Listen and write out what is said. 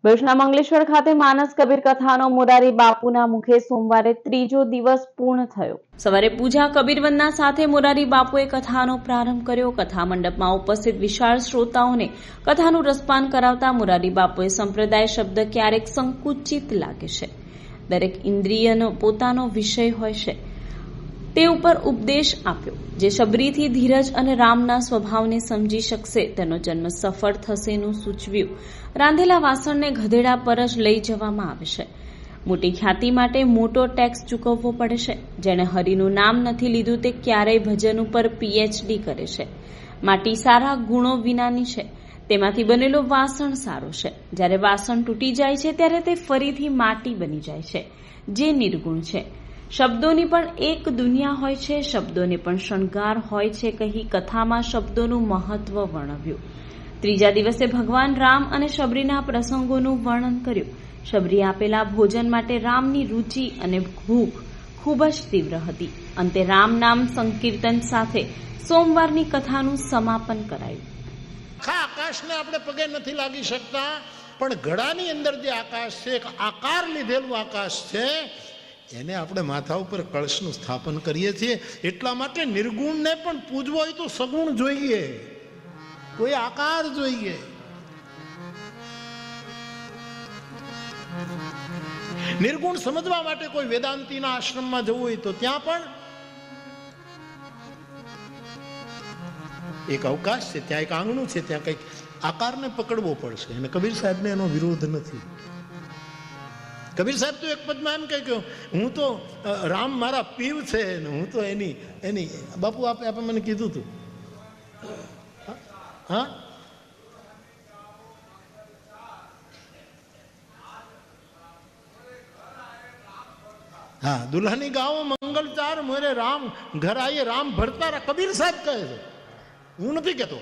ભરૂચના મંગલેશ્વર ખાતે માનસ કબીર કથાનો મોરારી બાપુના મુખે સોમવારે ત્રીજો દિવસ પૂર્ણ થયો। સવારે પૂજા કબીરવંદના સાથે મોરારી બાપુએ કથાનો પ્રારંભ કર્યો। કથા મંડપમાં ઉપસ્થિત વિશાળ શ્રોતાઓને કથાનું રસપાન કરાવતા મોરારી બાપુએ સંપ્રદાય શબ્દ ક્યારેક સંકુચિત લાગે છે, દરેક ઇન્દ્રિયનો પોતાનો વિષય હોય છે તે ઉપર ઉપદેશ આપ્યો। જે શબરીથી ધીરજ અને રામના સ્વભાવને સમજી શકશે તેનો જન્મ સફળ થશેનું સૂચવ્યું। રાંધેલા વાસણને ગધેડા પર જ લઈ જવામાં આવે છે। મોટી ખ્યાતિ માટે મોટો ટેક્સ ચૂકવવો પડે છે। જેણે હરિનું નામ નથી લીધું તે ક્યારેય ભજન ઉપર PhD કરે છે। માટી સારા ગુણો વિનાની છે, તેમાંથી બનેલો વાસણ સારો છે। જ્યારે વાસણ તૂટી જાય છે ત્યારે તે ફરીથી માટી બની જાય છે, જે નિર્ગુણ છે। શબ્દોની પણ એક દુનિયા હોય છે, શબ્દોને પણ શણગાર હોય છે કહી કથામાં શબ્દોનું મહત્વ વર્ણવ્યું। ત્રીજા દિવસે ભગવાન રામ અને શબરીના પ્રસંગોનું વર્ણન કર્યું। શબરી આપેલા ભોજન માટે રામની રુચિ અને ભૂખ ખૂબ જ તીવ્ર હતી। અંતે રામ નામ સંકીર્તન સાથે સોમવારની કથાનું સમાપન કરાયું। આકાશને આપણે પગે નથી લાગી શકતા, પણ ઘડાની અંદર જે આકાશ છે, એક આકાર લીધેલું આકાશ છે, એને આપણે માથા ઉપર કળશનું સ્થાપન કરીએ છીએ। એટલા માટે નિર્ગુણને પણ પૂજવો હોય તો સગુણ જોઈએ, કોઈ આકાર જોઈએ। નિર્ગુણ સમજવા માટે કોઈ વેદાંતીના આશ્રમમાં જવું હોય તો ત્યાં પણ એક અવકાશ છે, ત્યાં એક આંગણું છે, ત્યાં કંઈક આકારને પકડવો પડશે। અને કબીર સાહેબને એનો વિરોધ નથી। કબીર સાહેબ તો એક પદમાં એમ કહે કે હું તો રામ મારા પીવ છે ને હું તો એની બાપુ આપે મને કીધું હતું, હા હા દુલ્હની ગાઓ મંગલચાર મોરે રામ ઘર આયે રામ ભરતા। કબીર સાહેબ કહે છે, હું નથી કહેતો।